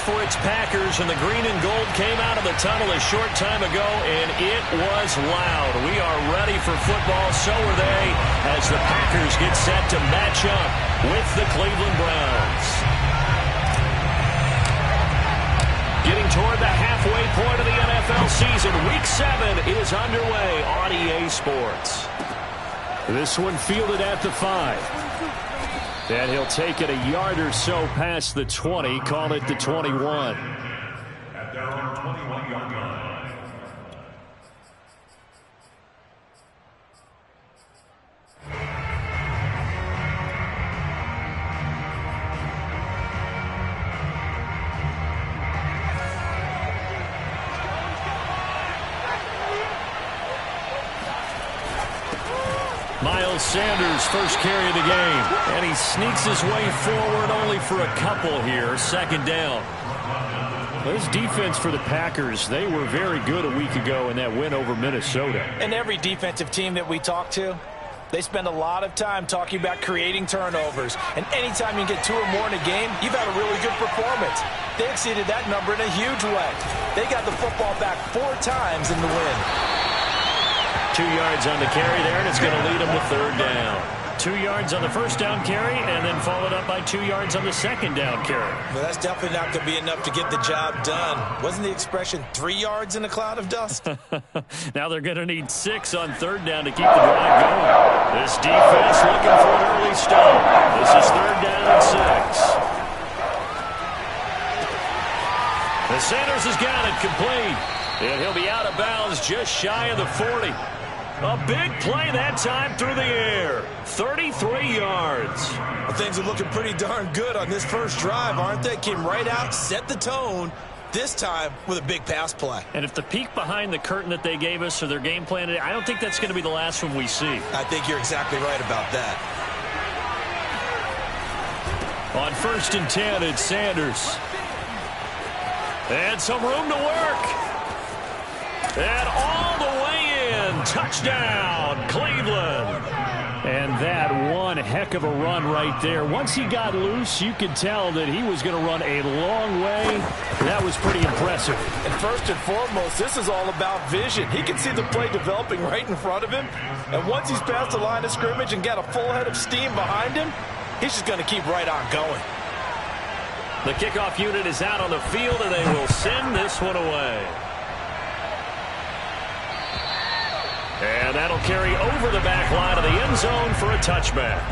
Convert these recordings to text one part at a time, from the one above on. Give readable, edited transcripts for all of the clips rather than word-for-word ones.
for its Packers, and the green and gold came out of the tunnel a short time ago, and it was loud. We are ready for football, so are they, as the Packers get set to match up with the Cleveland Browns. Getting toward the halfway point of the NFL season, Week 7 is underway on EA Sports. This one fielded at the 5. And he'll take it a yard or so past the 20, call it the 21. At their own 21-yard line. Miles Sanders, first carry of the game. And he sneaks his way forward only for a couple here. Second down. This defense for the Packers, they were very good a week ago in that win over Minnesota. And every defensive team that we talk to, they spend a lot of time talking about creating turnovers. And anytime you get 2 or more in a game, you've had a really good performance. They exceeded that number in a huge way. They got the football back 4 times in the win. 2 yards on the carry there, and it's going to lead them to third down. 2 yards on the first down carry, and then followed up by 2 yards on the second down carry. Well, that's definitely not going to be enough to get the job done. Wasn't the expression 3 yards in a cloud of dust? Now they're going to need 6 on third down to keep the drive going. This defense looking for an early start. This is third down and 6. The Sanders has got it complete. And he'll be out of bounds just shy of the 40. A big play that time through the air. 33 yards. Well, things are looking pretty darn good on this first drive, aren't they? Came right out, set the tone, this time with a big pass play. And if the peek behind the curtain that they gave us or their game plan, I don't think that's going to be the last one we see. I think you're exactly right about that. On 1st and 10, it's Sanders. And some room to work. And all the way in. Touchdown, Cleveland. And that one heck of a run right there. Once he got loose, you could tell that he was going to run a long way. That was pretty impressive. And first and foremost, this is all about vision. He can see the play developing right in front of him. And once he's past the line of scrimmage and got a full head of steam behind him, he's just going to keep right on going. The kickoff unit is out on the field, and they will send this one away. And that'll carry over the back line of the end zone for a touchback.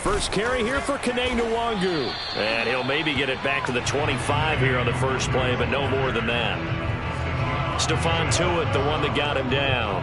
First carry here for Kene Nwangu. And he'll maybe get it back to the 25 here on the first play, but no more than that. Stephon Tuitt, the one that got him down.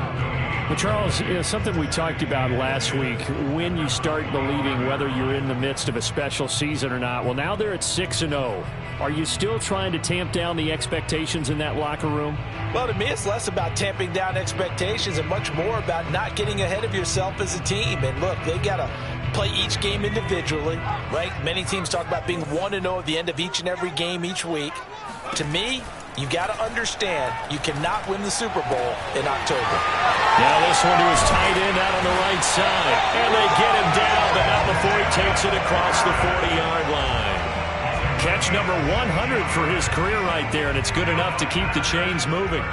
Well, Charles, something we talked about last week, when you start believing whether you're in the midst of a special season or not. Well, now they're at 6-0. Are you still trying to tamp down the expectations in that locker room? Well, to me, it's less about tamping down expectations and much more about not getting ahead of yourself as a team. And look, they got to play each game individually, right? Many teams talk about being 1-0 at the end of each and every game each week. To me, you got to understand you cannot win the Super Bowl in October. Now this one to his tight end out on the right side. And they get him down, but not before he takes it across the 40-yard line. Catch number 100 for his career right there, and it's good enough to keep the chains moving.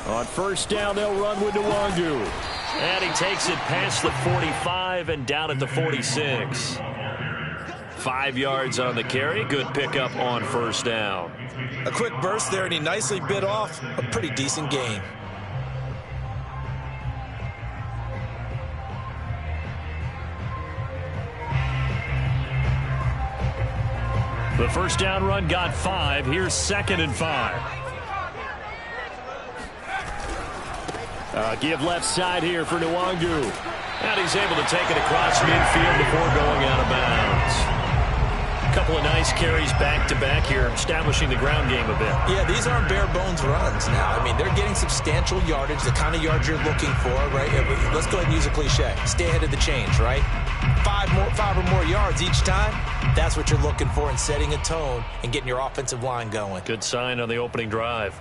On first down, they'll run with Nwangu. And he takes it past the 45 and down at the 46. 5 yards on the carry. Good pickup on first down. A quick burst there, and he nicely bit off a pretty decent gain. The first down run got 5. Here's 2nd and 5. Give left side here for Nwangu. And he's able to take it across midfield before going out of bounds. couple of nice carries back-to-back here, establishing the ground game a bit. Yeah, these aren't bare-bones runs now. I mean, they're getting substantial yardage, the kind of yards you're looking for, right? Let's go ahead and use a cliche. Stay ahead of the change, right? Five or more yards each time, that's what you're looking for in setting a tone and getting your offensive line going. Good sign on the opening drive.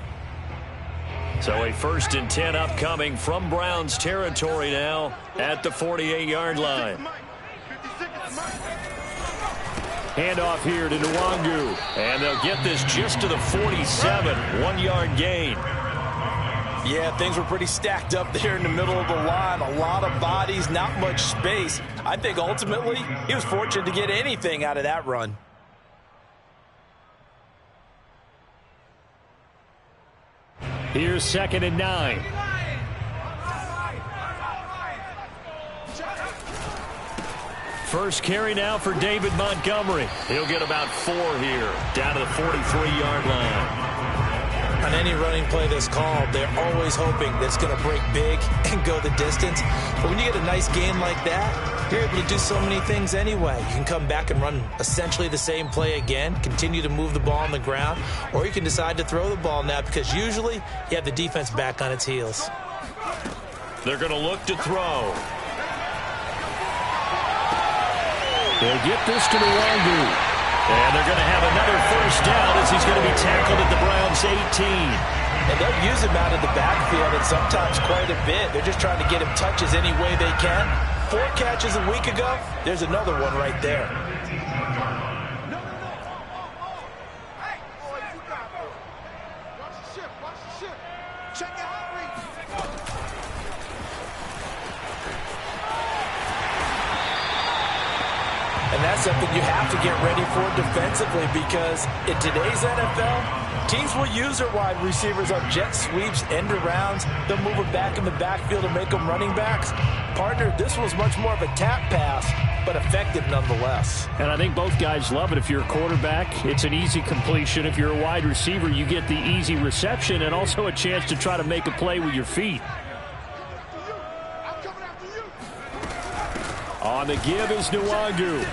So a 1st and 10 upcoming from Browns territory now at the 48-yard line. Handoff here to Nwangu. And they'll get this just to the 47, 1-yard gain. Yeah, things were pretty stacked up there in the middle of the line. A lot of bodies, not much space. I think ultimately he was fortunate to get anything out of that run. Here's 2nd and 9. First carry now for David Montgomery. He'll get about 4 here, down to the 43-yard line. On any running play that's called, they're always hoping that it's going to break big and go the distance. But when you get a nice gain like that, you're able to do so many things anyway. You can come back and run essentially the same play again, continue to move the ball on the ground, or you can decide to throw the ball now because usually you have the defense back on its heels. They're going to look to throw. They'll get this to Nwangu. And they're going to have another 1st down as he's going to be tackled at the Browns' 18. And they'll use him out of the backfield and sometimes quite a bit. They're just trying to get him touches any way they can. 4 catches a week ago, there's another one right there. And that's something you have to get ready for defensively because in today's NFL, teams will use their wide receivers on jet sweeps, end arounds. They'll move them back in the backfield and make them running backs. Partner, this was much more of a tap pass, but effective nonetheless. And I think both guys love it. If you're a quarterback, it's an easy completion. If you're a wide receiver, you get the easy reception and also a chance to try to make a play with your feet. On the give is Nwangu.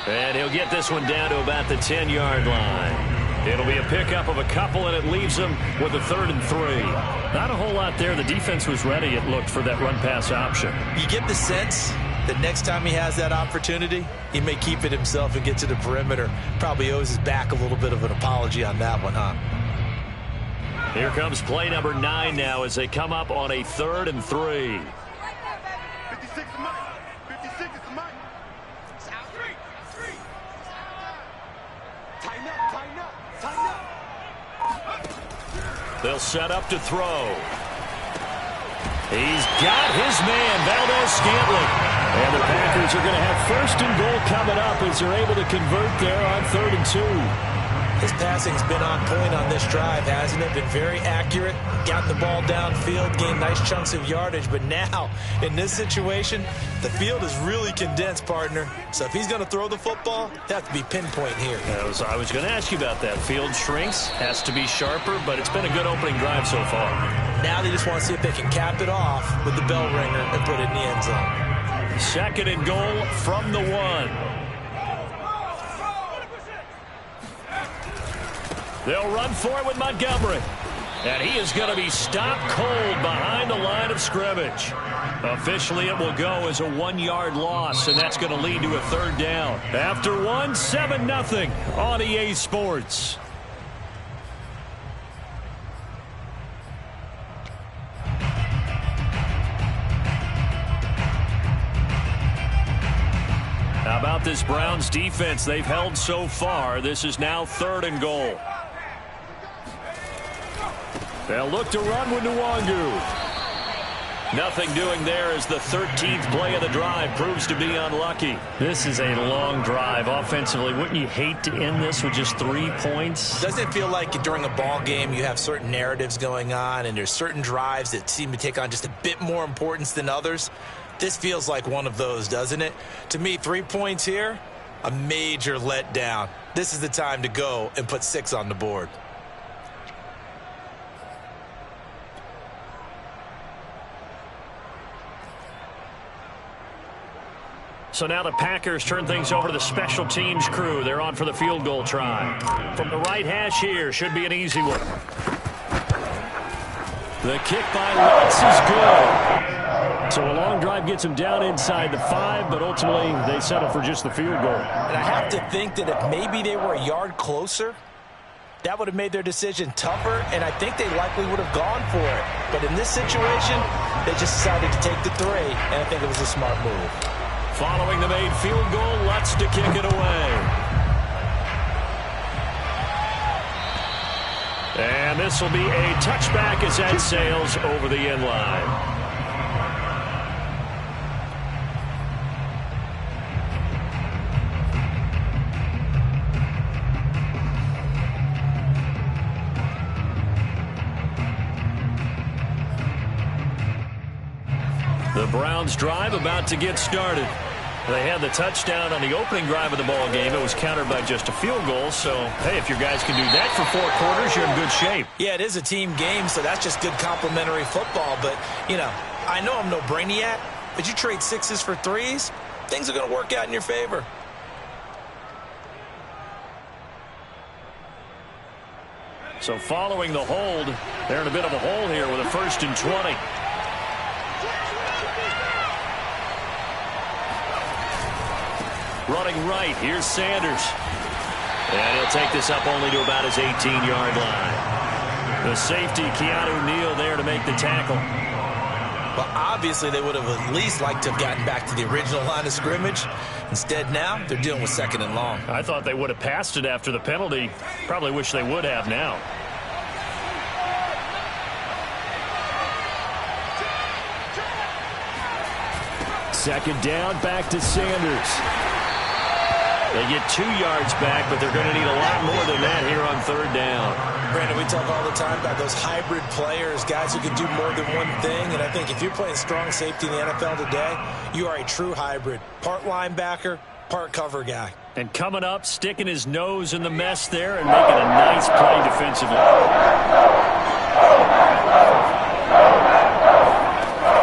And he'll get this one down to about the 10-yard line. It'll be a pickup of a couple, and it leaves them with a 3rd and 3. Not a whole lot there. The defense was ready, it looked, for that run-pass option. You get the sense that next time he has that opportunity, he may keep it himself and get to the perimeter. Probably owes his back a little bit of an apology on that one, huh? Here comes play number 9 now as they come up on a 3rd and 3. They'll set up to throw. He's got his man, Valdez-Scantling. And the Packers are going to have 1st and goal coming up as they're able to convert there on 3rd and 2. His passing's been on point on this drive, hasn't it? Been very accurate, gotten the ball downfield, gained nice chunks of yardage. But now, in this situation, the field is really condensed, partner. So if he's going to throw the football, it has to be pinpoint here. I was going to ask you about that. Field shrinks, has to be sharper, but it's been a good opening drive so far. Now they just want to see if they can cap it off with the bell ringer and put it in the end zone. 2nd and goal from the 1. They'll run for it with Montgomery. And he is going to be stopped cold behind the line of scrimmage. Officially, it will go as a 1-yard loss, and that's going to lead to a 3rd down. After 1, 7-0 on EA Sports. How about this Browns defense they've held so far? This is now 3rd and goal. They'll look to run with Nwangu. Nothing doing there as the 13th play of the drive proves to be unlucky. This is a long drive offensively. Wouldn't you hate to end this with just 3 points? Doesn't it feel like during a ball game you have certain narratives going on and there's certain drives that seem to take on just a bit more importance than others? This feels like one of those, doesn't it? To me, 3 points here, a major letdown. This is the time to go and put 6 on the board. So now the Packers turn things over to the special teams crew. They're on for the field goal try. From the right hash here, should be an easy one. The kick by Lutz is good. So a long drive gets them down inside the 5, but ultimately they settle for just the field goal. And I have to think that if maybe they were a yard closer, that would have made their decision tougher, and I think they likely would have gone for it. But in this situation, they just decided to take the 3, and I think it was a smart move. Following the made field goal, Lutz to kick it away. And this will be a touchback as that sails over the end line. The Browns drive about to get started. They had the touchdown on the opening drive of the ball game. It was countered by just a field goal. So, hey, if your guys can do that for 4 quarters, you're in good shape. Yeah, it is a team game, so that's just good complimentary football. But, you know, I know I'm no brainiac, but you trade 6s for 3s, things are going to work out in your favor. So following the hold, they're in a bit of a hole here with a 1st and 20. Running right, here's Sanders. And he'll take this up only to about his 18-yard line. The safety, Keanu Neal, there to make the tackle. Well, obviously they would have at least liked to have gotten back to the original line of scrimmage. Instead now, they're dealing with 2nd and long. I thought they would have passed it after the penalty. Probably wish they would have now. Second down, back to Sanders. They get 2 yards back, but they're going to need a lot more than that here on 3rd down. Brandon, we talk all the time about those hybrid players, guys who can do more than one thing. And I think if you're playing strong safety in the NFL today, you are a true hybrid. Part linebacker, part cover guy. And coming up, sticking his nose in the mess there and making a nice play defensively.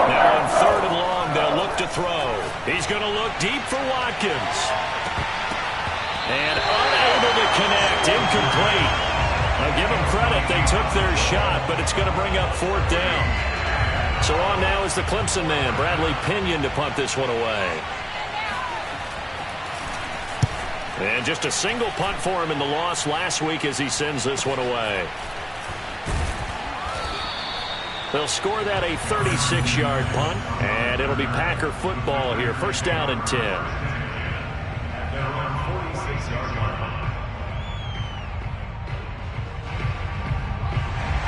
Now on 3rd and long, they'll look to throw. He's going to look deep for Watkins. And unable to connect, incomplete. I'll give them credit, they took their shot, but it's going to bring up 4th down. So on now is the Clemson man, Bradley Pinion, to punt this one away. And just a single punt for him in the loss last week as he sends this one away. They'll score that a 36-yard punt, and it'll be Packer football here. 1st down and 10.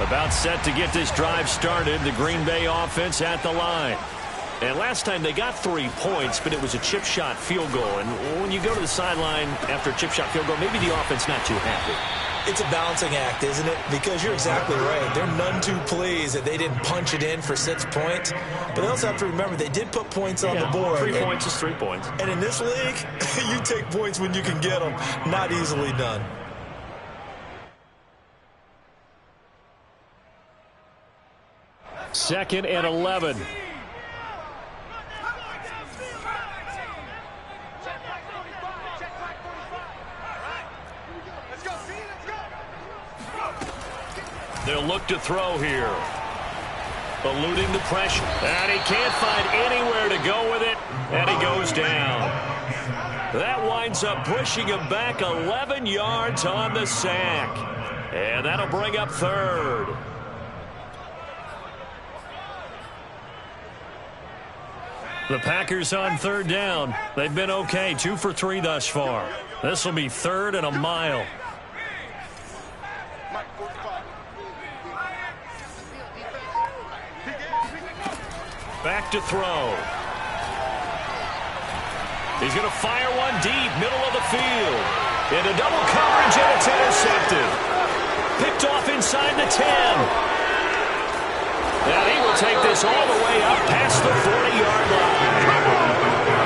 About set to get this drive started, the Green Bay offense at the line. And last time they got 3 points, but it was a chip shot field goal. And when you go to the sideline after a chip shot field goal, maybe the offense not too happy. It's a balancing act, isn't it? Because you're exactly right. They're none too pleased that they didn't punch it in for 6 points. But they also have to remember they did put points on the board. 3 points is 3 points. And in this league, you take points when you can get them. Not easily done. Second and 11. They'll look to throw here. Eluding the pressure. And he can't find anywhere to go with it. And he goes down. That winds up pushing him back 11 yards on the sack. And that'll bring up 3rd. The Packers on 3rd down. They've been okay, 2 for 3 thus far. This will be 3rd and a mile. Back to throw. He's going to fire one deep, middle of the field. Into double coverage, and it's intercepted. Picked off inside the 10. And he will take this all the way up past the 40-yard line.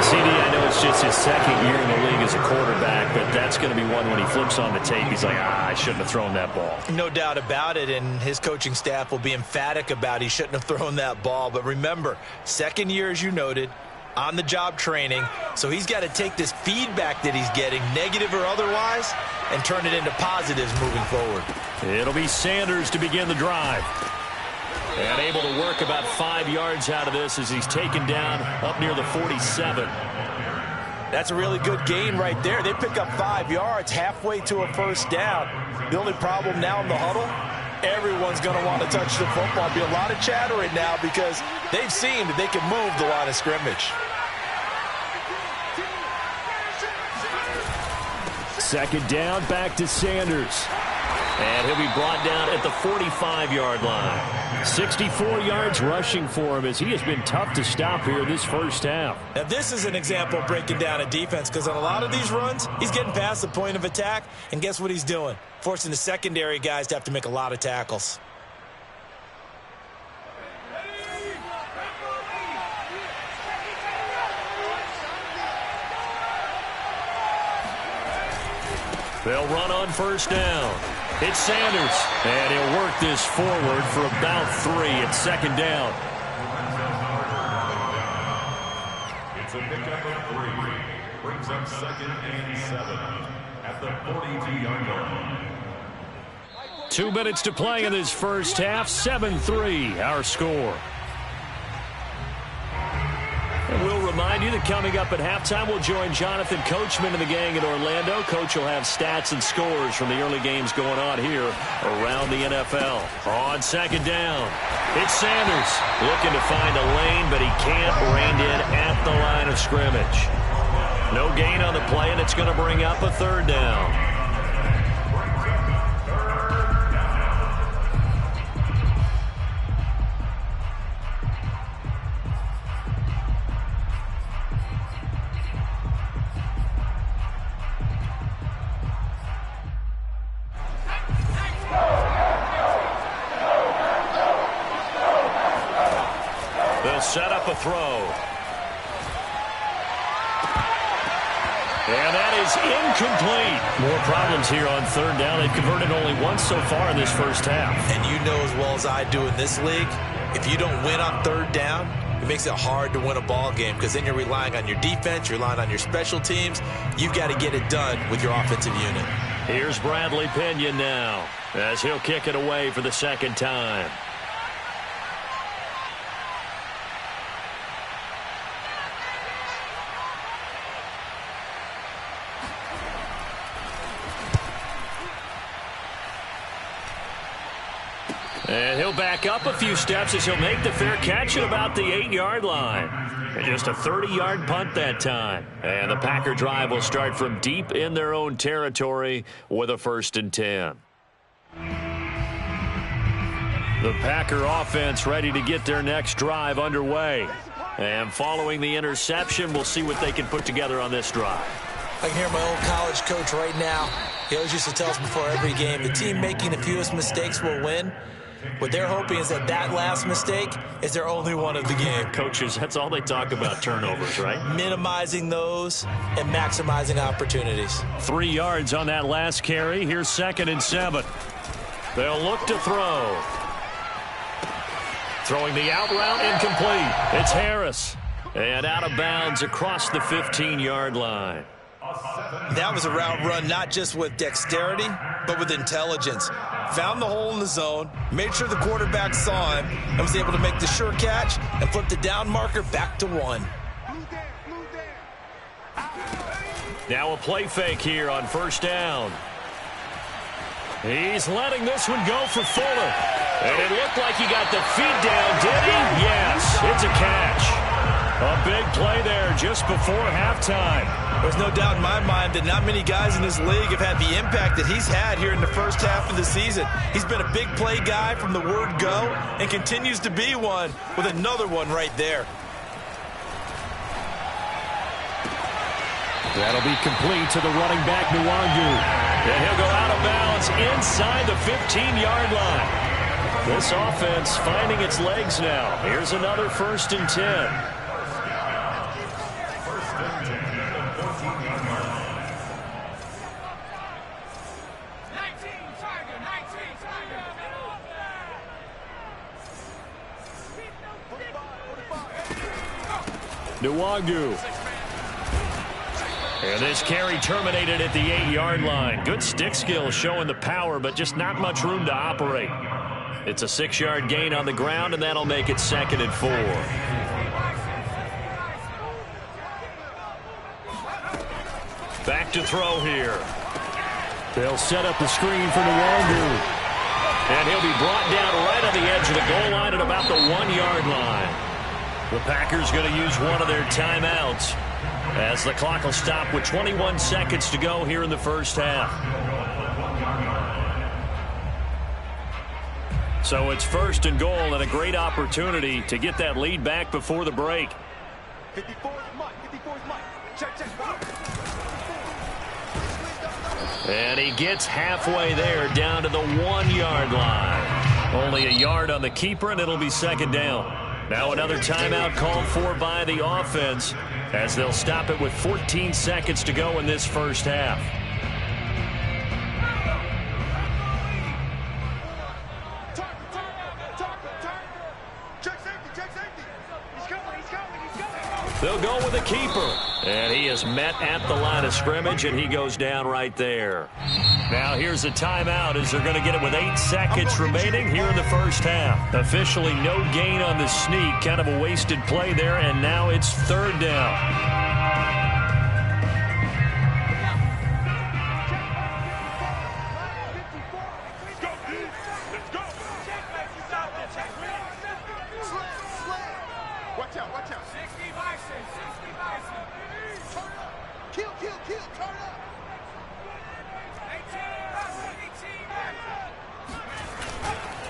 CD, I know it's just his 2nd year in the league as a quarterback, but that's going to be one when he flips on the tape. He's like, I shouldn't have thrown that ball. No doubt about it, and his coaching staff will be emphatic about he shouldn't have thrown that ball. But remember, 2nd year, as you noted, on-the-job training, so he's got to take this feedback that he's getting, negative or otherwise, and turn it into positives moving forward. It'll be Sanders to begin the drive. And able to work about 5 yards out of this as he's taken down up near the 47. That's a really good gain right there. They pick up 5 yards halfway to a first down. The only problem now in the huddle, everyone's going to want to touch the football. There'll be a lot of chatter right now because they've seen that they can move the line of scrimmage. Second down, back to Sanders. And he'll be brought down at the 45-yard line. 64 yards rushing for him as he has been tough to stop here this first half. Now, this is an example of breaking down a defense because on a lot of these runs, he's getting past the point of attack, and guess what he's doing? Forcing the secondary guys to have to make a lot of tackles. They'll run on first down. It's Sanders, and he'll work this forward for about 3 at second down. It's a pickup of 3. Brings up 2nd and 7 at the 42-yard line. 2 minutes to play in this first half. 7-3, our score. And we'll remind you that coming up at halftime, we'll join Jonathan Coachman and the gang in Orlando. Coach will have stats and scores from the early games going on here around the NFL. On second down, it's Sanders looking to find a lane, but he can't. Reined in at the line of scrimmage. No gain on the play, and it's going to bring up a third down. Set up a throw. And that is incomplete. More problems here on third down. They've converted only once so far in this first half. And you know as well as I do in this league, if you don't win on third down, it makes it hard to win a ball game because then you're relying on your defense, you're relying on your special teams. You've got to get it done with your offensive unit. Here's Bradley Pinion now as he'll kick it away for the second time. And he'll back up a few steps as he'll make the fair catch at about the 8-yard line. And just a 30-yard punt that time. And the Packer drive will start from deep in their own territory with a 1st and 10. The Packer offense ready to get their next drive underway. And following the interception, we'll see what they can put together on this drive. I can hear my old college coach right now. He always used to tell us before every game, the team making the fewest mistakes will win. What they're hoping is that last mistake is their only one of the game. Coaches, that's all they talk about, turnovers, right? Minimizing those and maximizing opportunities. 3 yards on that last carry. Here's 2nd and 7. They'll look to throw. Throwing the out route, incomplete. It's Harris. And out of bounds across the 15-yard line. That was a route run not just with dexterity, but with intelligence. Found the hole in the zone, made sure the quarterback saw him, and was able to make the sure catch and flip the down marker back to 1. Now a play fake here on first down. He's letting this one go for Fuller. And it looked like he got the feet down, did he? Yes, it's a catch. A big play there just before halftime. There's no doubt in my mind that not many guys in this league have had the impact that he's had here in the first half of the season. He's been a big play guy from the word go and continues to be one with another one right there. That'll be complete to the running back, Nwangu. And he'll go out of bounds inside the 15-yard line. This offense finding its legs now. Here's another 1st and 10. Nwangu. And this carry terminated at the 8-yard line. Good stick skills showing the power, but just not much room to operate. It's a 6-yard gain on the ground, and that'll make it 2nd and 4. Back to throw here. They'll set up the screen for Nwangu. And he'll be brought down right on the edge of the goal line at about the 1-yard line. The Packers going to use one of their timeouts as the clock will stop with 21 seconds to go here in the first half. So it's 1st and goal and a great opportunity to get that lead back before the break. 54 is Mike. 54 is Mike. Check. And he gets halfway there down to the 1-yard line. Only a yard on the keeper, and it'll be 2nd down. Now another timeout called for by the offense as they'll stop it with 14 seconds to go in this first half. They'll go with the keeper. And he is met at the line of scrimmage, and he goes down right there. Now here's a timeout as they're going to get it with 8 seconds remaining here in the first half. Officially no gain on the sneak. Kind of a wasted play there, and now it's 3rd down.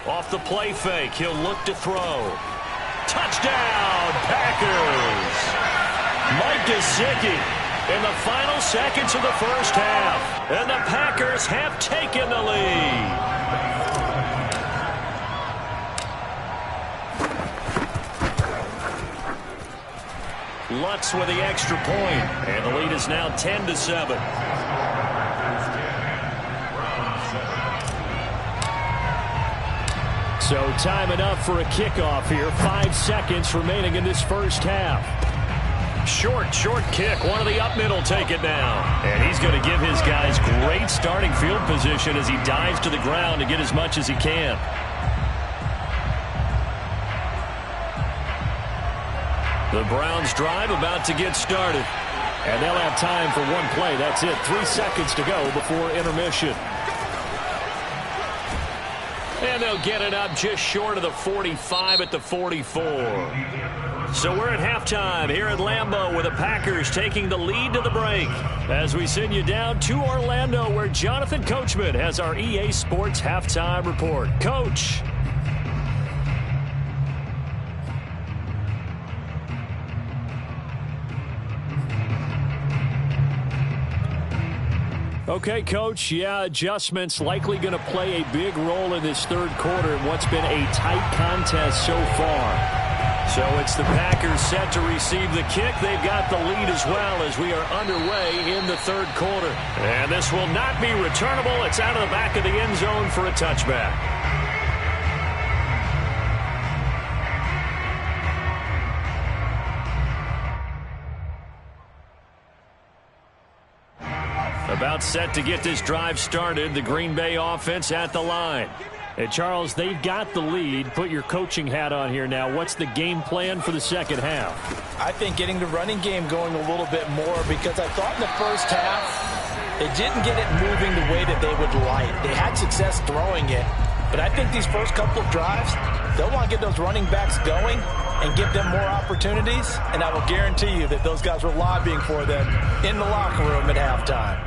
Off the play fake, he'll look to throw. Touchdown, Packers! Mike Gesicki in the final seconds of the first half. And the Packers have taken the lead. Lutz with the extra point, and the lead is now 10-7. So time enough for a kickoff here. 5 seconds remaining in this first half. Short kick. One of the up middle take it down. And he's going to give his guys great starting field position as he dives to the ground to get as much as he can. The Browns drive about to get started. And they'll have time for one play. That's it. 3 seconds to go before intermission. And they'll get it up just short of the 45 at the 44. So we're at halftime here at Lambeau with the Packers taking the lead to the break. As we send you down to Orlando where Jonathan Coachman has our EA Sports halftime report. Coach. Okay, Coach, adjustments likely going to play a big role in this third quarter in what's been a tight contest so far. So it's the Packers set to receive the kick. They've got the lead as well as we are underway in the third quarter. And this will not be returnable. It's out of the back of the end zone for a touchback. About set to get this drive started. The Green Bay offense at the line. And Charles, they've got the lead. Put your coaching hat on here now. What's the game plan for the second half? I think getting the running game going a little bit more because I thought in the first half they didn't get it moving the way that they would like. They had success throwing it, but I think these first couple of drives, they'll want to get those running backs going and give them more opportunities, and I will guarantee you that those guys were lobbying for them in the locker room at halftime.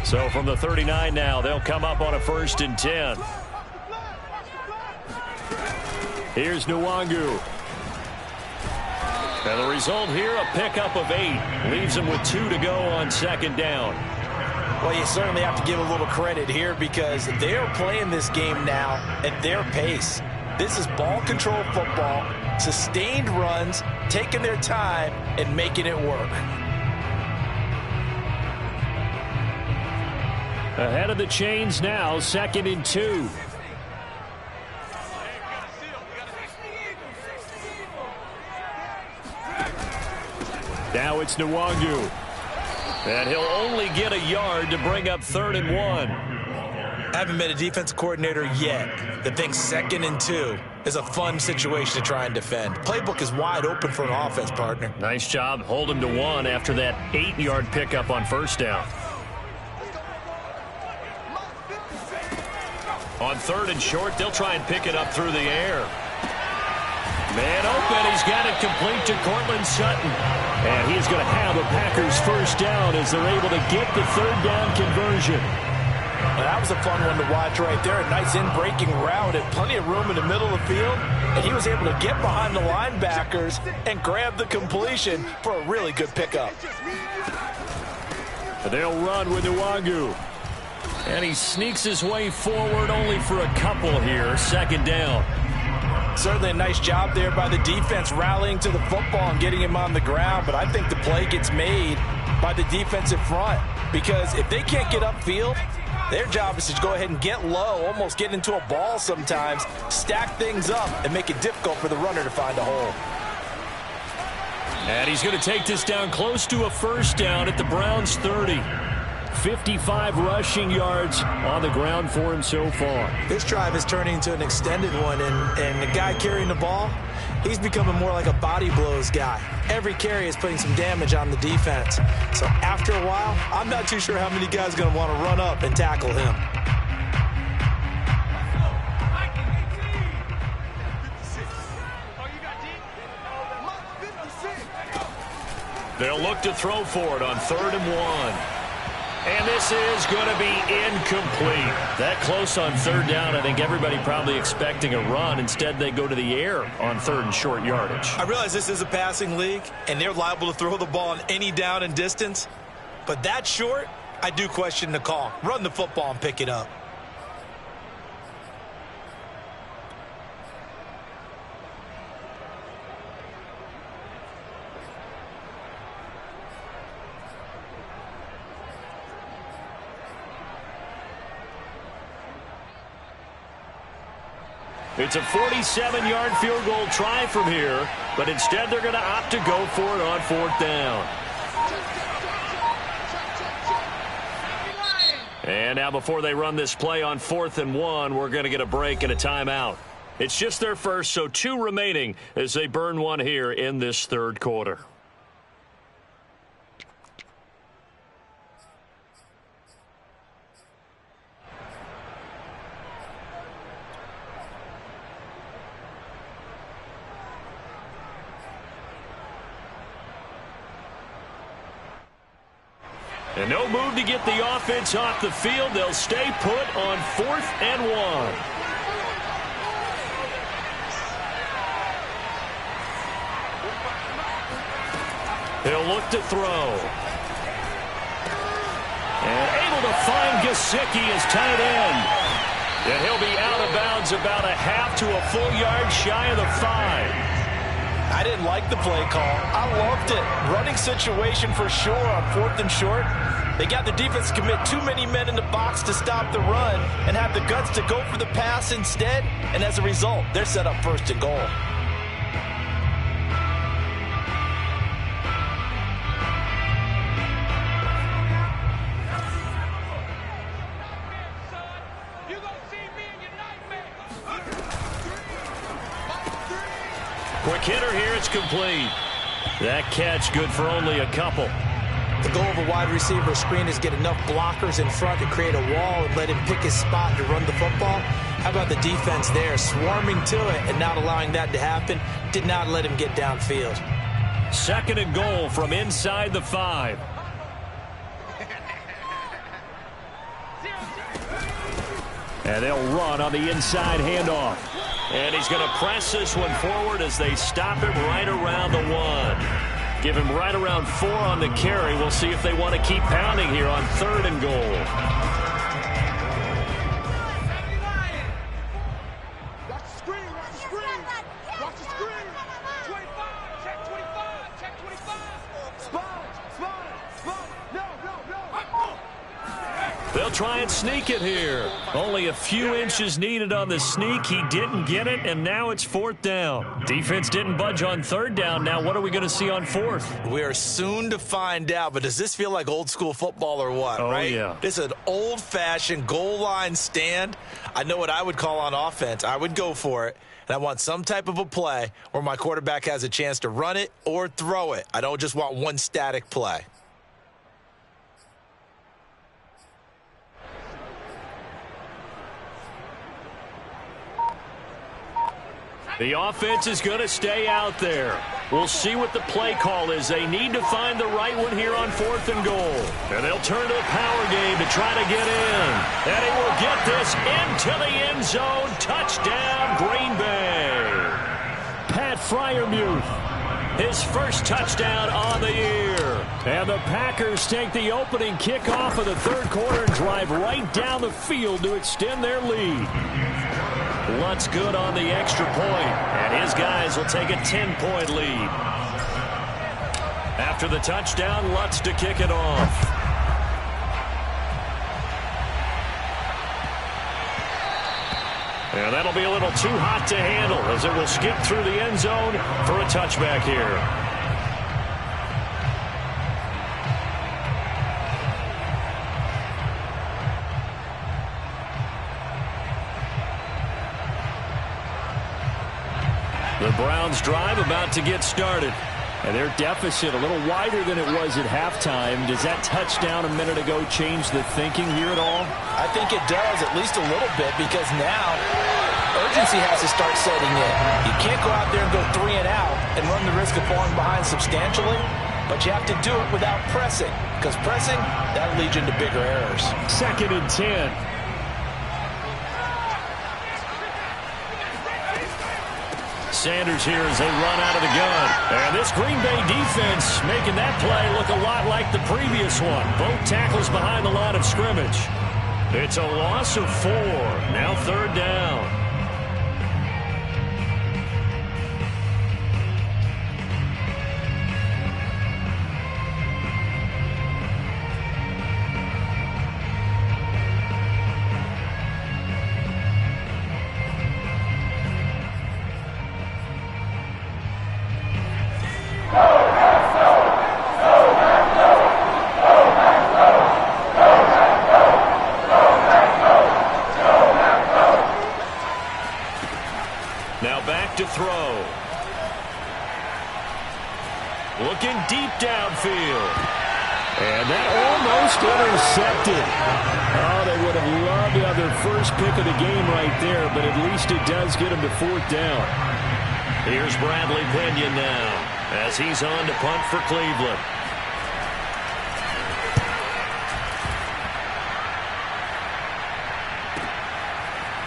So from the 39 now, they'll come up on a 1st and 10. Here's Nwangu. And the result here, a pickup of 8. Leaves them with 2 to go on 2nd down. Well, you certainly have to give a little credit here because they're playing this game now at their pace. This is ball control football, sustained runs, taking their time, and making it work. Ahead of the chains now, 2nd and 2. Now it's Nwangu. And he'll only get a yard to bring up 3rd and 1. I haven't met a defensive coordinator yet that thinks 2nd and 2 is a fun situation to try and defend. Playbook is wide open for an offense, partner. Nice job. Hold him to 1 after that 8-yard pickup on 1st down. On 3rd and short, they'll try and pick it up through the air. Man open, he's got it complete to Cortland Sutton. And he's going to have a Packers 1st down as they're able to get the 3rd down conversion. Well, that was a fun one to watch right there. A nice in-breaking route and plenty of room in the middle of the field. And he was able to get behind the linebackers and grab the completion for a really good pickup. They'll run with Nwangu. And he sneaks his way forward only for a couple here. 2nd down. Certainly a nice job there by the defense rallying to the football and getting him on the ground. But I think the play gets made by the defensive front. Because if they can't get upfield, their job is to go ahead and get low, almost get into a ball sometimes, stack things up, and make it difficult for the runner to find a hole. And he's going to take this down close to a 1st down at the Browns' 30. 55 rushing yards on the ground for him so far. This drive is turning into an extended one, and the guy carrying the ball, he's becoming more like a body blows guy. Every carry is putting some damage on the defense. So after a while, I'm not too sure how many guys are going to want to run up and tackle him. They'll look to throw for it on 3rd and 1. And this is going to be incomplete. That close on 3rd down, I think everybody probably expecting a run. Instead, they go to the air on 3rd and short yardage. I realize this is a passing league, and they're liable to throw the ball on any down and distance. But that short, I do question the call. Run the football and pick it up. It's a 47-yard field goal try from here, but instead they're going to opt to go for it on 4th down. And now before they run this play on 4th and 1, we're going to get a break and a timeout. It's just their first, so 2 remaining as they burn one here in this 3rd quarter. And no move to get the offense off the field. They'll stay put on 4th and 1. He'll look to throw. And able to find Gesicki as tight end. And he'll be out of bounds about a half to a full yard shy of the 5. I didn't like the play call. I loved it. Running situation for sure on 4th and short. They got the defense to commit too many men in the box to stop the run and have the guts to go for the pass instead. And as a result, they're set up 1st and goal. Quick hitter here, it's complete. That catch good for only a couple. The goal of a wide receiver screen is get enough blockers in front to create a wall and let him pick his spot to run the football. How about the defense there, swarming to it and not allowing that to happen? Did not let him get downfield. 2nd and goal from inside the 5. And they'll run on the inside handoff. And he's going to press this one forward as they stop him right around the 1. Give him right around 4 on the carry. We'll see if they want to keep pounding here on 3rd and goal. Watch the screen, watch the screen. Watch the screen. 25, check 25, check 25. Spot, spot, spot. No. They'll try and sneak it here. Only a few inches needed on the sneak. He didn't get it, and now it's 4th down. Defense didn't budge on 3rd down. Now what are we going to see on 4th? We are soon to find out, but does this feel like old school football or what, Oh, right? yeah. This is an old-fashioned goal line stand. I know what I would call on offense. I would go for it, and I want some type of a play where my quarterback has a chance to run it or throw it. I don't just want one static play. The offense is going to stay out there. We'll see what the play call is. They need to find the right one here on 4th and goal. And they'll turn to the power game to try to get in. And he will get this into the end zone. Touchdown, Green Bay. Pat Freiermuth. His first touchdown on the year. And the Packers take the opening kickoff of the 3rd quarter and drive right down the field to extend their lead. Lutz good on the extra point, and his guys will take a 10-point lead. After the touchdown, Lutz to kick it off. And that'll be a little too hot to handle as it will skip through the end zone for a touchback here. The Browns drive about to get started. And their deficit a little wider than it was at halftime. Does that touchdown a minute ago change the thinking here at all? I think it does, at least a little bit, because now urgency has to start setting in. You can't go out there and go 3 and out and run the risk of falling behind substantially, but you have to do it without pressing, because pressing, that'll lead you into bigger errors. 2nd and 10. Sanders here as they run out of the gun. And this Green Bay defense making that play look a lot like the previous one. Both tackles behind the line of scrimmage. It's a loss of 4. Now 3rd down. To throw. Looking deep downfield. And that almost intercepted. Oh, they would have loved to have their first pick of the game right there, but at least it does get them to 4th down. Here's Bradley Pinion now as he's on to punt for Cleveland.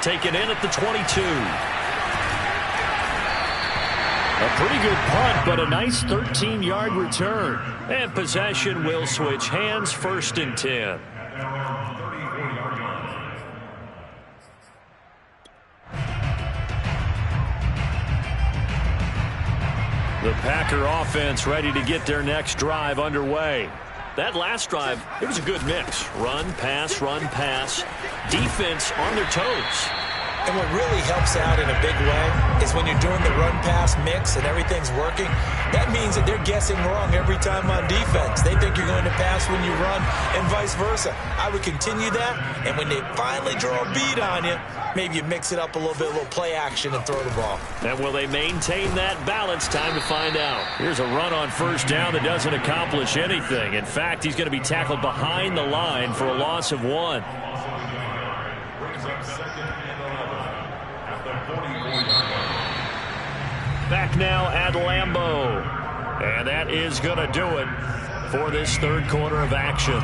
Taken in at the 22. A pretty good punt, but a nice 13-yard return. And possession will switch hands, 1st and 10. The Packer offense ready to get their next drive underway. That last drive, it was a good mix. Run, pass, defense on their toes. And what really helps out in a big way is when you're doing the run-pass mix and everything's working, that means that they're guessing wrong every time on defense. They think you're going to pass when you run and vice versa. I would continue that, and when they finally draw a beat on you, maybe you mix it up a little bit, a little play action and throw the ball. And will they maintain that balance? Time to find out. Here's a run on 1st down that doesn't accomplish anything. In fact, he's going to be tackled behind the line for a loss of 1. Back now at Lambeau. And that is going to do it for this 3rd quarter of action.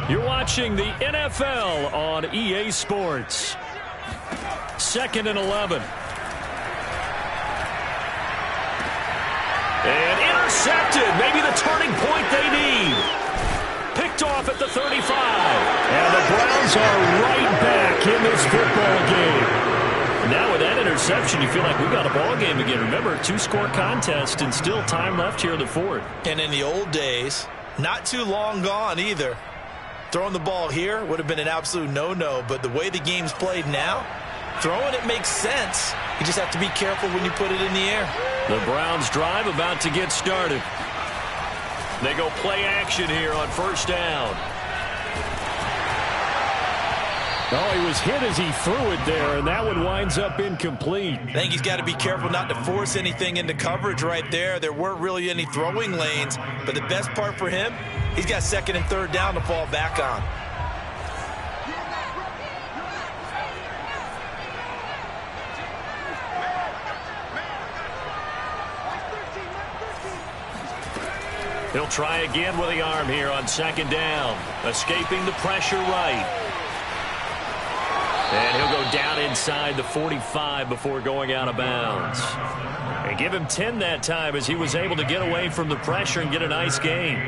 You're watching the NFL on EA Sports. 2nd and 11. And intercepted. Maybe the turning point they need. Picked off at the 35. And the Browns are right back in this football game. Now with that interception, you feel like we've got a ball game again. Remember, 2-score contest and still time left here in the 4th. And in the old days, not too long gone either, Throwing the ball here would have been an absolute no-no, but the way the game's played now, throwing it makes sense. You just have to be careful when you put it in the air. The Browns drive about to get started. They go play action here on first down. Oh, he was hit as he threw it there, and that one winds up incomplete. I think he's got to be careful not to force anything into coverage right there. There weren't really any throwing lanes, but the best part for him, he's got second and third down to fall back on. He'll try again with the arm here on second down. Escaping the pressure right. And he'll go down inside the 45 before going out of bounds. And give him 10 that time as he was able to get away from the pressure and get a nice gain.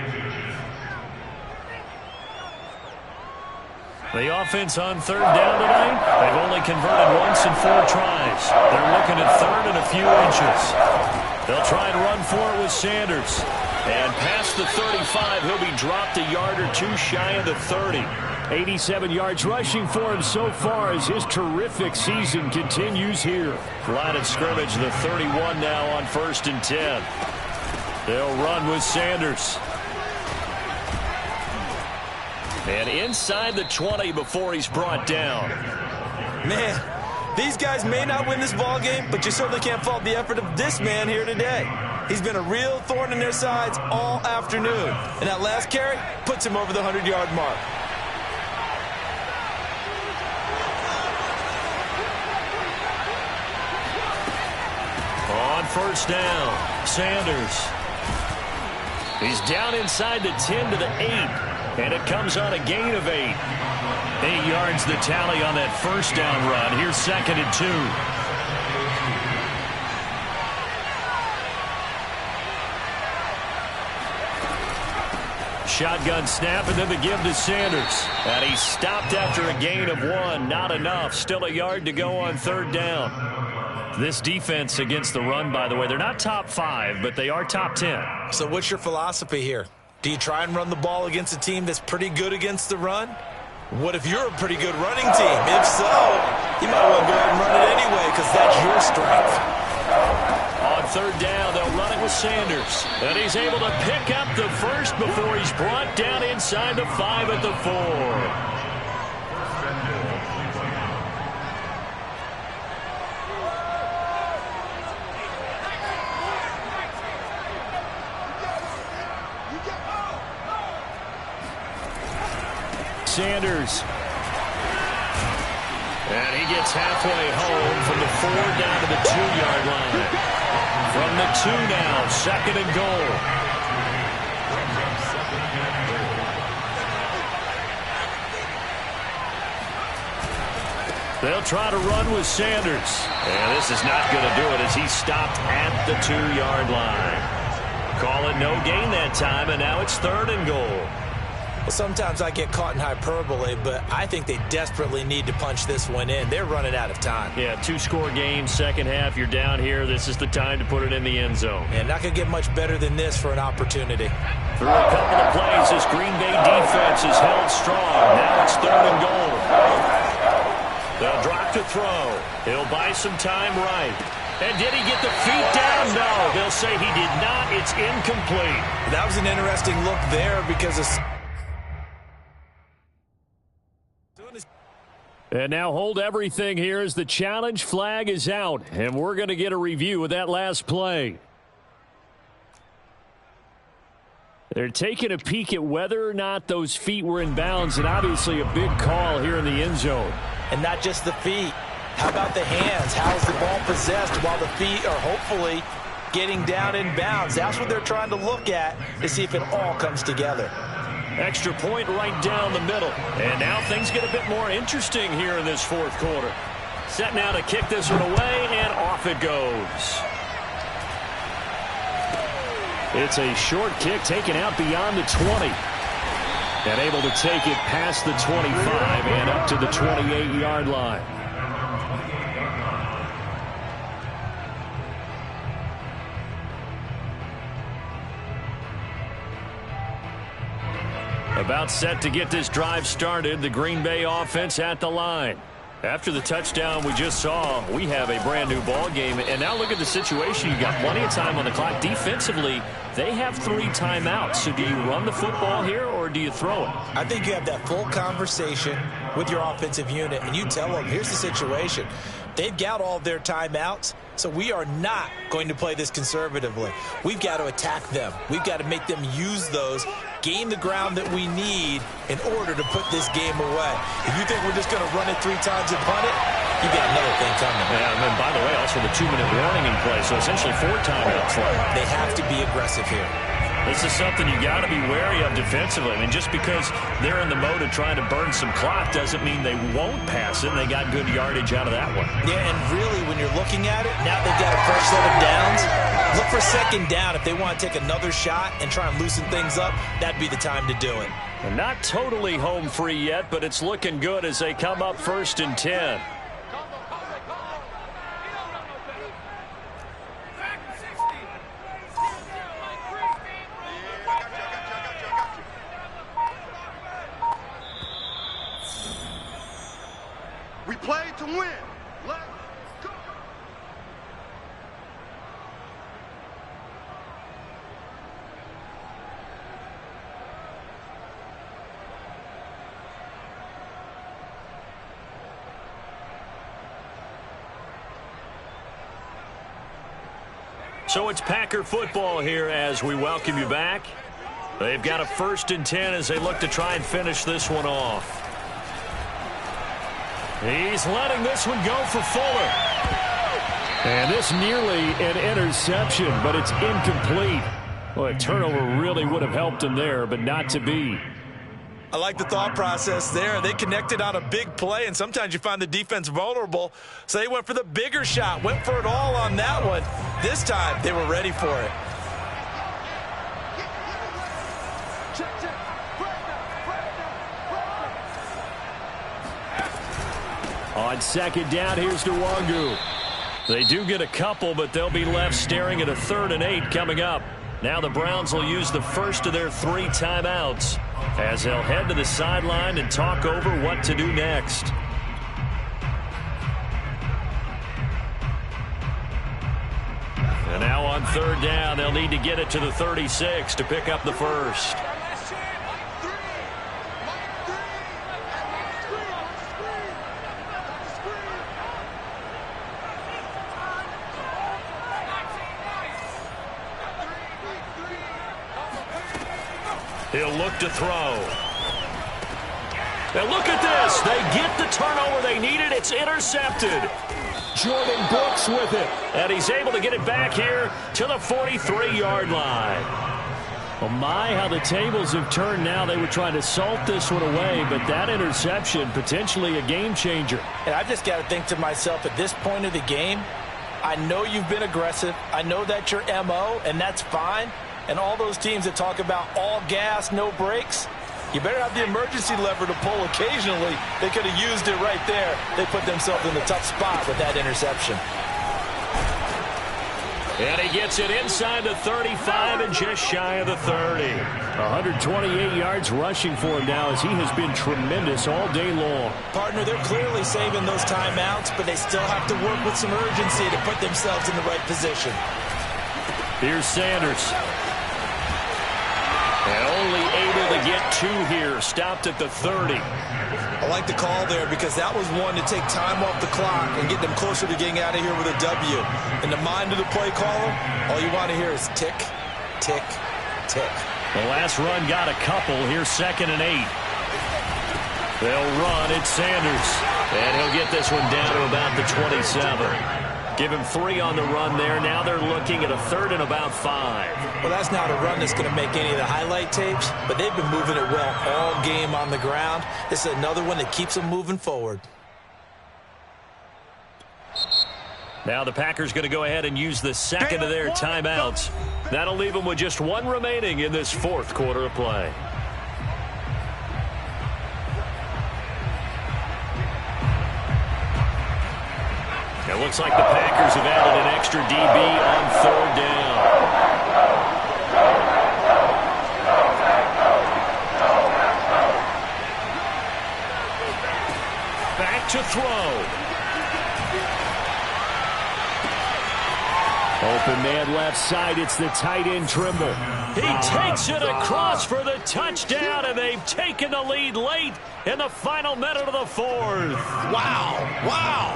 The offense on third down tonight, they've only converted once in 4 tries. They're looking at third and a few inches. They'll try and run for it with Sanders. And past the 35, he'll be dropped a yard or two shy of the 30. 87 yards rushing for him so far as his terrific season continues here. Line of scrimmage, the 31 now on first and 10. They'll run with Sanders. And inside the 20 before he's brought down. Man, these guys may not win this ball game, but you certainly can't fault the effort of this man here today. He's been a real thorn in their sides all afternoon. And that last carry puts him over the 100-yard mark. On first down, Sanders. He's down inside the 10 to the 8. And it comes on a gain of 8. 8 yards the tally on that first down run. Here's second and 2. Shotgun snap and then the give to Sanders. And he stopped after a gain of 1. Not enough. Still a yard to go on third down. This defense against the run, by the way, they're not top 5, but they are top 10. So what's your philosophy here? Do you try and run the ball against a team that's pretty good against the run? What if you're a pretty good running team? If so, you might want to go ahead and run it anyway because that's your strength. On third down, they'll run it with Sanders. And he's able to pick up the first before he's brought down inside the 5 at the 4. Sanders. And he gets halfway home from the 4 down to the 2-yard line. From the 2 now, second and goal. They'll try to run with Sanders. And this is not going to do it as he stopped at the 2-yard line. Call it no gain that time, and now it's third and goal. Well, sometimes I get caught in hyperbole, but I think they desperately need to punch this one in. They're running out of time. Yeah, 2-score game, second half. You're down here. This is the time to put it in the end zone. And not going to get much better than this for an opportunity. Through a couple of plays, this Green Bay defense is held strong. Now it's third and goal. They'll drop to throw. He'll buy some time right. And did he get the feet down? No, they'll say he did not. It's incomplete. That was an interesting look there because of... And now hold everything here as the challenge flag is out. And we're going to get a review of that last play. They're taking a peek at whether or not those feet were in bounds, and obviously a big call here in the end zone. And not just the feet. How about the hands? How's the ball possessed while the feet are hopefully getting down in bounds? That's what they're trying to look at to see if it all comes together. Extra point right down the middle. And now things get a bit more interesting here in this fourth quarter. Set now to kick this one away, and off it goes. It's a short kick taken out beyond the 20. And able to take it past the 25 and up to the 28-yard line. About set to get this drive started, the Green Bay offense at the line. After the touchdown we just saw, we have a brand new ball game. And now look at the situation. You got plenty of time on the clock. Defensively, they have 3 timeouts. So do you run the football here or do you throw it? I think you have that full conversation with your offensive unit, and you tell them, here's the situation. They've got all their timeouts, so we are not going to play this conservatively. We've got to attack them. We've got to make them use those, gain the ground that we need in order to put this game away. If you think we're just going to run it 3 times and punt it, you got another thing coming. Yeah, and then, by the way, also the 2-minute warning in play, so essentially 4 timeouts left. They have to be aggressive here. This is something you got to be wary of defensively. I mean, just because they're in the mode of trying to burn some clock doesn't mean they won't pass it. And they got good yardage out of that one. Yeah, and really, when you're looking at it, now they've got a fresh set of downs. Look for second down. If they want to take another shot and try and loosen things up, that'd be the time to do it. And not totally home free yet, but it's looking good as they come up 1st and 10. We play to win. Let's go. So it's Packer football here as we welcome you back. They've got a 1st and 10 as they look to try and finish this one off. He's letting this one go for Fuller. And this nearly an interception, but it's incomplete. Well, a turnover really would have helped him there, but not to be. I like the thought process there. They connected on a big play, and sometimes you find the defense vulnerable. So they went for the bigger shot, went for it all on that one. This time, they were ready for it. On 2nd down, here's Nwangu. They do get a couple, but they'll be left staring at a 3rd and 8 coming up. Now the Browns will use the first of their 3 timeouts as they'll head to the sideline and talk over what to do next. And now on 3rd down, they'll need to get it to the 36 to pick up the first. He'll look to throw. And look at this. They get the turnover they needed. It's intercepted. Jordan Brooks with it. And he's able to get it back here to the 43-yard line. Oh, my, how the tables have turned now. They were trying to salt this one away, but that interception, potentially a game changer. And I've just got to think to myself, at this point of the game, I know you've been aggressive. I know that's your MO, and that's fine. And all those teams that talk about all gas, no brakes, you better have the emergency lever to pull occasionally. They could have used it right there. They put themselves in a tough spot with that interception. And he gets it inside the 35 and just shy of the 30. 128 yards rushing for him now as he has been tremendous all day long. Partner, they're clearly saving those timeouts, but they still have to work with some urgency to put themselves in the right position. Here's Sanders. And only able to get 2 here. Stopped at the 30. I like the call there because that was one to take time off the clock and get them closer to getting out of here with a W. In the mind of the play caller, all you want to hear is tick, tick, tick. The last run got a couple. Here's 2nd and 8. They'll run. It's Sanders. And he'll get this one down to about the 27. Give him 3 on the run there. Now they're looking at a 3rd and about 5. Well, that's not a run that's going to make any of the highlight tapes, but they've been moving it well all game on the ground. This is another one that keeps them moving forward. Now the Packers going to go ahead and use the 2nd of their timeouts. That'll leave them with just 1 remaining in this 4th quarter of play. It looks like the Packers have added an extra DB on 3rd down. to throw. Open man left side. It's the tight end Trimble. He takes it across for the touchdown, and they've taken the lead late in the final minute of the fourth. Wow. Wow.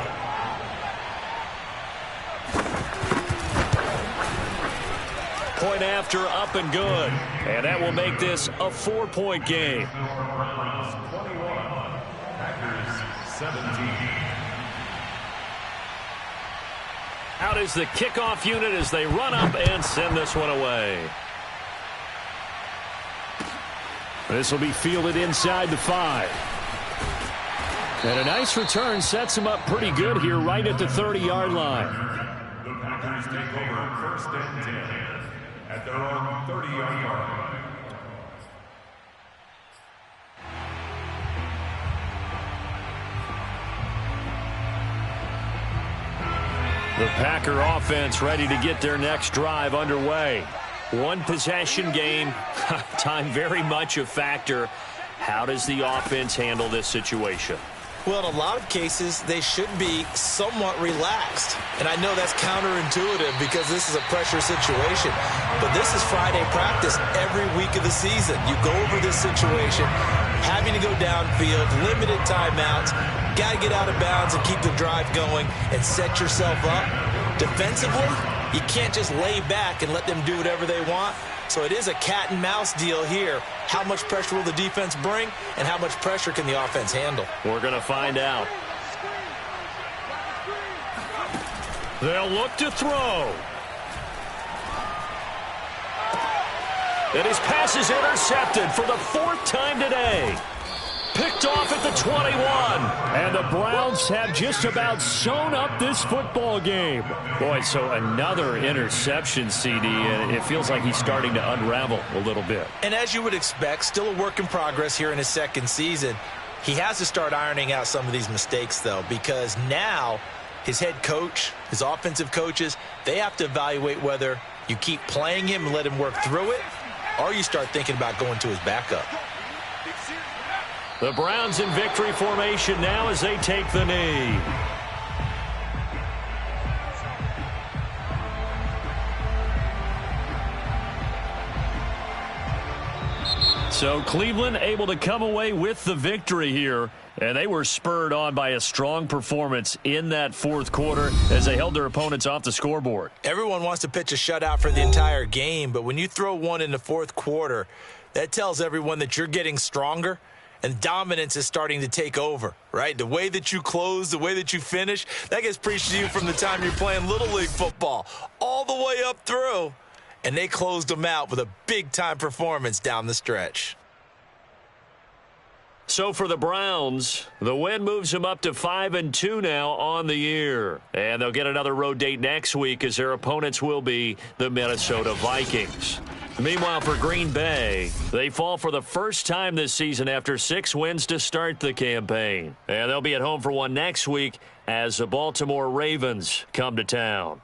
Point after, up and good. And that will make this a 4-point game. Browns 21, Packers 17. Out is the kickoff unit as they run up and send this one away. This will be fielded inside the 5. And a nice return sets him up pretty good here right at the 30-yard line. The Packers take over first and 10 at their own 30-yard line. The Packer offense ready to get their next drive underway. One possession game, time very much a factor. How does the offense handle this situation? Well, in a lot of cases, they should be somewhat relaxed. And I know that's counterintuitive because this is a pressure situation. But this is Friday practice every week of the season. You go over this situation, having to go downfield, limited timeouts, got to get out of bounds and keep the drive going and set yourself up. Defensively, you can't just lay back and let them do whatever they want. So it is a cat and mouse deal here. How much pressure will the defense bring, and how much pressure can the offense handle? We're going to find out. They'll look to throw. And his pass is intercepted for the 4th time today. Picked off at the 21. And the Browns have just about sewn up this football game. Boy, so another interception, CD, and it feels like he's starting to unravel a little bit. And as you would expect, still a work in progress here in his second season. He has to start ironing out some of these mistakes, though, because now his head coach, his offensive coaches, they have to evaluate whether you keep playing him and let him work through it, or you start thinking about going to his backup. The Browns in victory formation now as they take the knee. So Cleveland able to come away with the victory here. And they were spurred on by a strong performance in that 4th quarter as they held their opponents off the scoreboard. Everyone wants to pitch a shutout for the entire game, but when you throw one in the 4th quarter, that tells everyone that you're getting stronger. And dominance is starting to take over, right? The way that you close, the way that you finish, that gets preached to you from the time you're playing Little League football all the way up through. And they closed them out with a big-time performance down the stretch. So for the Browns, the win moves them up to 5-2 now on the year. And they'll get another road date next week as their opponents will be the Minnesota Vikings. Meanwhile, for Green Bay, they fall for the first time this season after 6 wins to start the campaign. And they'll be at home for one next week as the Baltimore Ravens come to town.